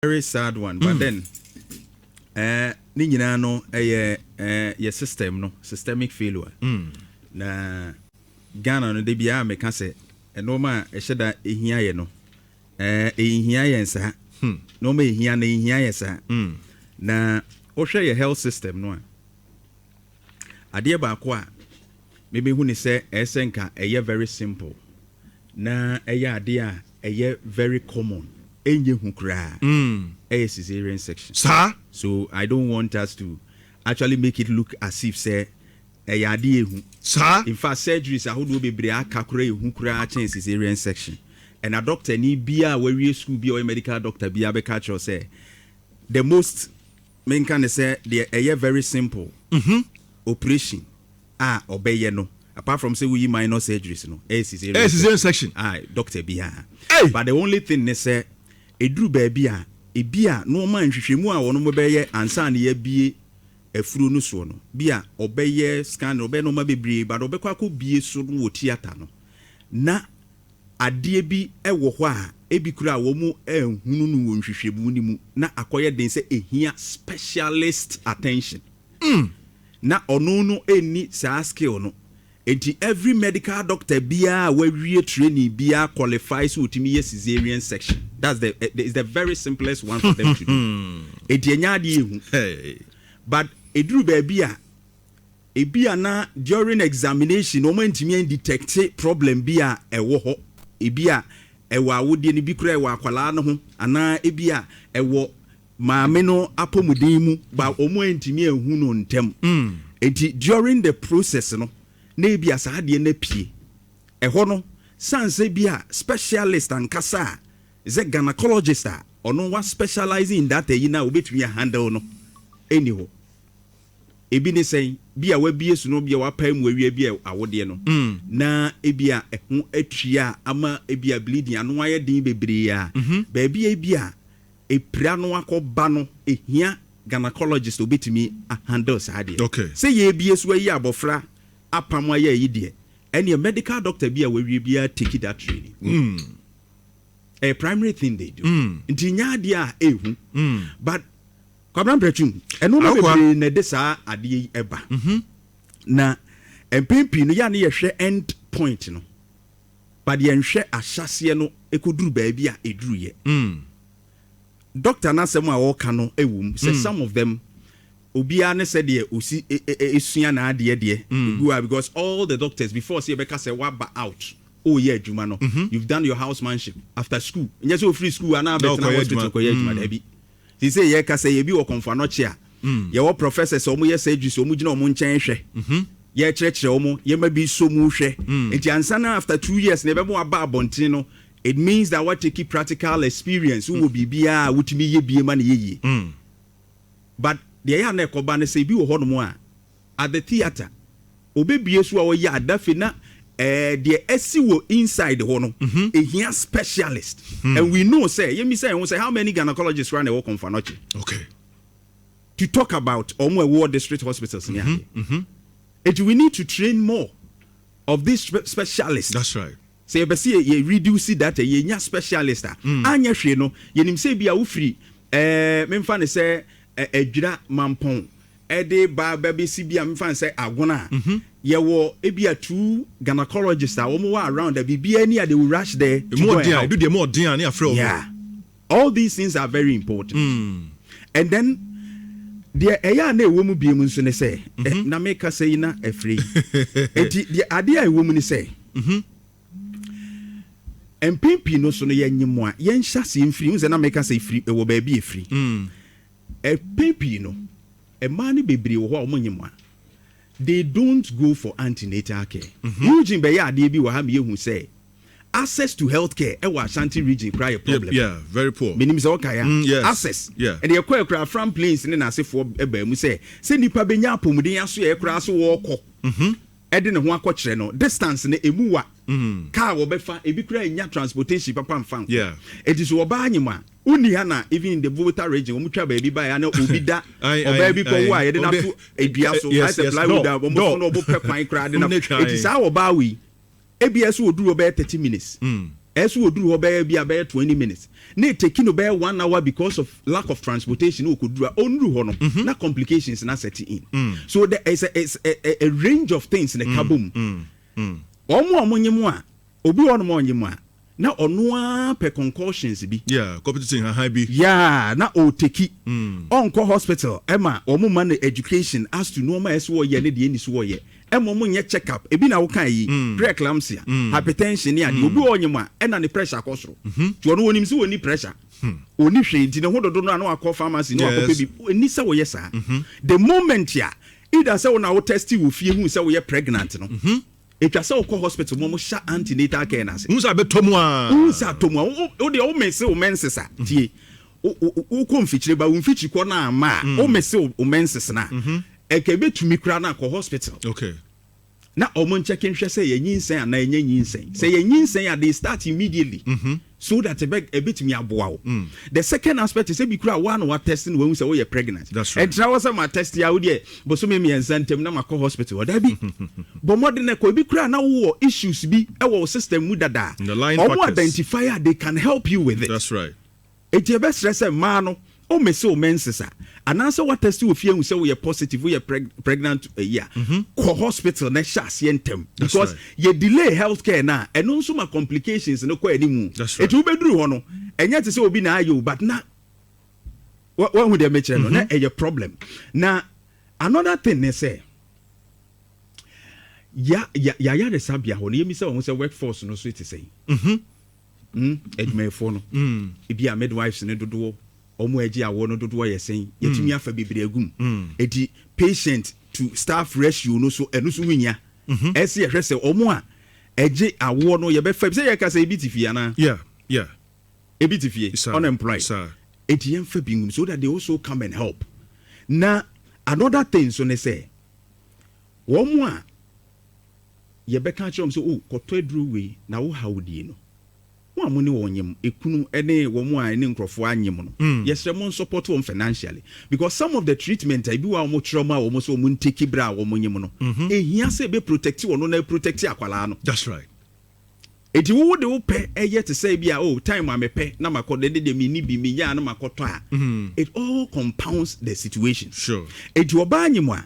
very sad one. But then, ni nyina no your system no systemic failure. Na Ghana no de bia me ka se no ma eheda ehia ye no ehia ye nsa no ma ehia na ehia ye sa na o hwe your health system no ade ba ko a me be hu ni se esenka eye very simple na eye ade a eye very common enye hu kra cesarean section. Sir? So I don't want us to actually make it look as if say sir, in fact surgeries are who be brea kakure hu kra cesarean section. And a doctor ni bia we school be or medical doctor bia be catch or say the most main can say the very simple operation obey no apart from say we minor surgeries no cesarean section doctor bia. But the only thing they say edru baby a ebia no man hwehwemu a wono mo beye ansa na ye bie afuru no so no bia obeye scan obe no ma bebre but obekwa ko bie so no wo theater no na ade bi ewo ho a ebi kura wo mu ehunu no wo nhwehwemu ni mu na akoye den se ehia specialist attention na ono no eni sa skill no enti every medical doctor bia we training bia qualifies utimi cesarean section. That's the very simplest one for them to do. Enti enya de ehu. But eduru baby a ebia na during examination no ntimi detect problem bia ewo ho ebia ewo awode ni bi kura ewo akwala no ho ana ebia ewo maame no apomuden mu ba omo ntimi ehu no ntem. Enti during the process no na ebia sa de na pie eho no sanse bia specialist ankasa is a gynecologist or no one specializing in that na obetumi handle no anyhow ebi ne say bia wa bie su no bia wa pam wa wi bia awode no na ebia eho atria ama ebia bleeding anu aye din bebre ya ba bia bia epira no akoba no ehia gynecologist obetumi handle sa de say ye bie su ayi abofra apam aye yi de any medical doctor bia wa wi bia take that training. A primary thing they do. Nti nya dia ehu. But kwabran preaching eno no be na desa ade eba. Na empempi no ya na ye hwe end point no. But ye nhwe ahyase no ekoduru ba bia eduru ye. Doctor na sem a wo ka no ewum say some of them obia ne said de osi esua na ade de because all the doctors before say beka say waba out. Oh yeah, Juma no. You've done your housemanship after school. And yes, free school and now hospital ko Juma debi. He say ye ka say ye bi wo konfa no chia. Ye wo professors omo ye say so omo gina omo nchen hwe. Ye church omo ye ma bi so mu hwe. Enti ansa na after 2 years na be mo aba abontin no, it means that what take practical experience who will be bia wutimi ye bie ma na ye. But the ya na ekoba na say bi wo ho no mo a at the theater obebie so a wo ya adafe na the SEO inside the hono a specialist and we know say how many gynecologists run a work on Fanochi. Okay. To talk about Omo Ward District Hospitals we need to train more of these specialists. That's right. Say ye reduce that ye nya specialist anya hwe no ye nim say bia wo free memfa ne say adwira mampon ede ba baby si bia memfa say agona ye wo ebia 2 gynecologists wo around the bibia ni they will rush there more dia do the more dia na afro. Yeah, all these things are very important. And then the eya na ewo mu biem nso ne say na make say na afri enti the ade a ewo mu ni say empimpi no so no yanyimo a yenhya se mfiri nze na make say free ewo ba bi efri empimpi no e man ni bebre wo ho omonyimo a they don't go for antenatal care. Eugene be ya de bi wo ha me hu say access to healthcare e wa Ashanti region cry a problem. Yeah, very poor. Minim say okay yes. Access. Yeah. And they cry from planes ne na asefo e ba mu say nipa benya apomuden aso e kra so wo kɔ. E de ne ho akɔkyerɛ no distance ne emu wa. Car wo befa e bi kra nya transportation papa mfa. Yeah. It is wo ba anyima. Uni hana even in the Volta region wo mutwa ba bi ba ya na obi da oba bi ko wa ye de na so edua so I say plywood da wo mo no bo pe kwan kra de na it is how ba we ABS will do about 30 minutes. Esu oduru obey be about 20 minutes. Ne taking obey 1 hour because of lack of transportation. O could do onru hono. Na complications na set in. So there is a range of things in the kaboom. Omo nyemu a obi wono mo nyemu a na ono a pe concussions bi. Yeah, competing high bi. Yeah, na o teki. Onko hospital ema omo man education as to normal as wo ye ne de ni so wo ye. Emo mo nye check up ebi na wo kan yi preeclampsia hypertension ni ade obi onyem a e na ne pressure akosoro to ono wonim se woni pressure oni hwe nti ne hododo no na akọ pharmacy no akọ bi ni se wo ye sa the moment ya either se wo na wo test wo fie hu se wo ye pregnant no etwa se wo kọ hospital mo sha antenatal care na se unsa betomu a unsa tomu a wo de wo mese wo menses a tie wo ko mfikyire ba wo mfikyi kọ na ama wo mese wo menses na ekebetumi kra na ko hospital. Okay. Na omo checking hwe say yinsen na yinsen. Say yinsen they start immediately. So that ebetumi aboa wo. The second aspect is say bi kra one what testing when say you're pregnant. That's right. And try was my test ya wo de bo so me ensantem na mako hospital. That be. But more than ko bi kra na wo issues bi e wo system mu dada. The line factors. Identifier they can help you with it. That's right. Eti be stress man no o mese o menses a ananso what test you fie hu say we are positive we are pregnant a year ko hospital na sha se entem because you delay healthcare na eno nso ma complications no ko animu eti wo beduru ho no enye te say obi na ayo but na hu dey make no na a problem na another thing is say ya the sabia ho na yemi say won say workforce no so it say edmefo no ebi a midwives ne dodo omo agi awo no dodo yesen yetumi afa bebre agum edi patient to staff ratio no so eno so winya ese yehwese omo a agi awo no ye be fa say ye ka say ebitifia na yeah ebitifie unemployed edi yem fa bingum so that they also come and help na another thing so ne say omo a ye be ka chom so oh koto aduru we na wo hawdie no amuni wonyem ekunu ene womu a ene nkrofo anyem no yesremo support them financially because some of the treatment I be wa mo trauma wo mo so mo nteki bra wo mo nyem no ehia se be protect wo no na protect akwala no. That's right. Eti wo de wo pe eye te say bia oh time am pe na makode de me ni bi me ya na makoto a it all compounds the situation. Sure. Eti oba anyem a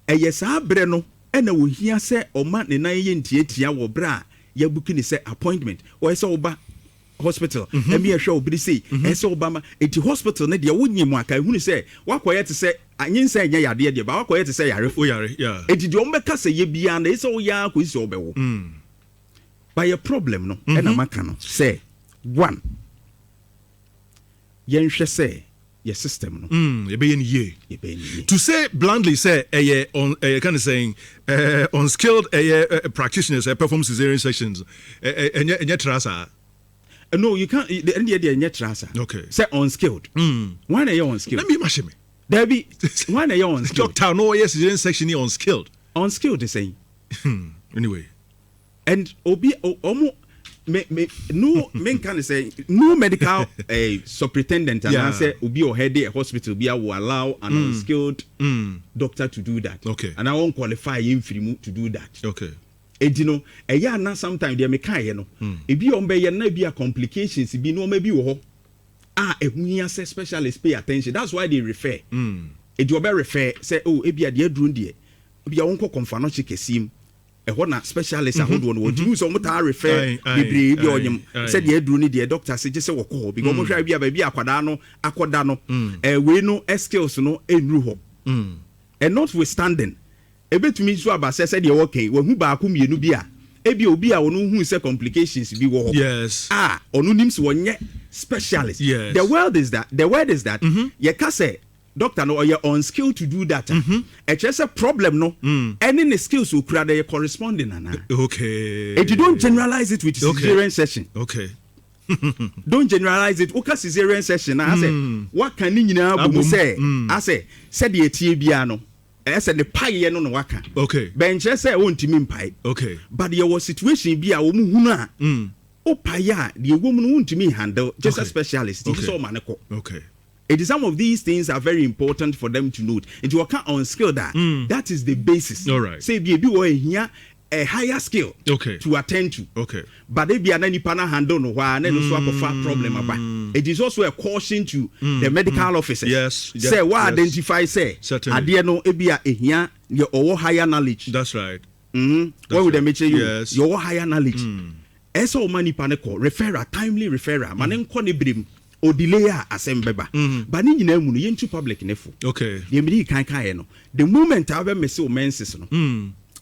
eye sa bre no ena wo hia se oma ne nan ye ntietia wo bra ya buki ni se appointment o ese oba hospital emi ehwe obiri sei ese obama eti hospital ne de wonyemu aka ehunu se wakoye te se anyinsa enya yade de ba wakoye te se yare yeah eti de ombeka se ye bia na ese wo ya ko isi obewo by a problem no e na maka no say one yenhwe se your system no ye be ye to say bluntly say on kind of saying unskilled practitioners perform cesarean sections enya trasa. No, you can't. The India they are trasa. Okay. Say unskilled. Why are you unskilled? Let me imagine me. There be. Why are you unskilled? Doctor, no, yes, cesarean section is unskilled. Unskilled, they say. Anyway. And obi omo no men can say no medical superintendent and I say obi or head a hospital be will allow an unskilled doctor to do that. Okay. And I won't qualify him to do that. Okay. Edino eya na sometimes they make no ebi on be na bi a complications bi no maybe wo ho ehun say specialists pay attention. That's why they refer edi obe refer say oh ebi a de aduru de ebi a wonko konfa no chikesim eho na specialists ahodo no wodi so mo ta refer bibiri bi onyem say de aduru ni de doctor say just wo ko because mo hwa bi a ba bi akwada no akoda no we no skills no enru ho and notwithstanding ebetumi so aba se de okay wo hu ba ko mienu bi a ebi obi a wonu hu se complications bi wo ho yes onu nim se wonye specialist. Yes. The word is that ye ka say doctor no or you unskilled to do that e just a problem no any skills who kura they corresponding ana okay and you don't generalize it with cesarean session. Okay. Don't generalize it. Oka cesarean session I say what can nyina bo say I say said the tie bia no ese the pie no waka. Okay. Benche say wontimi mpai. Okay. But there was situation bia wo mu hunu a o pie a the woman wontimi handle just a specialist. It is all maneko. Okay. It is some of these things are very important for them to note. It will count on skill that is the basis. All right. Say be wo ehia a higher skill okay. to attend to. Okay. But they be an any pana handle no why no so a problem about. It is also a caution to the medical officers. Yes. Say what identify say. Adie no ebia ehia your higher knowledge. That's right. What would they make you? Yes. Your higher knowledge. Eso mani paneko referral timely referral manen ko ne brim o delay asembeba. But ni nyina mu no yentu public nefo. Okay. Ye miri kan no. The moment I be mess o menses no.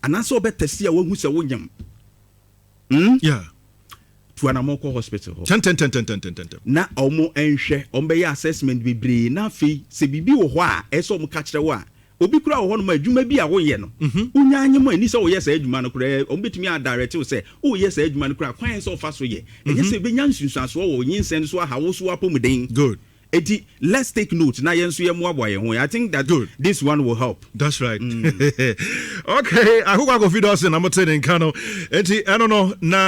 And also be test ya wo hu se wo nyam. Yeah. To an amoko hospital. 10. Na omo enhwe ombe ya assessment bebre na fi se bibi wo ho a eso mo ka kire wo a obi kura wo no ma adwuma bi a wo ye no unya anyemo ani se wo ye sa adwuma no kura ombetumi a direct wo se wo ye sa adwuma no kura kwan se wo fa so ye enye se be nya nsunsuaso wo nyinsen so ha wo so apomuden. Good. Let's take note. Now, I think that good. This one will help. That's right. Okay, I hope I go feed us in. I'm not saying Kano. I don't know now.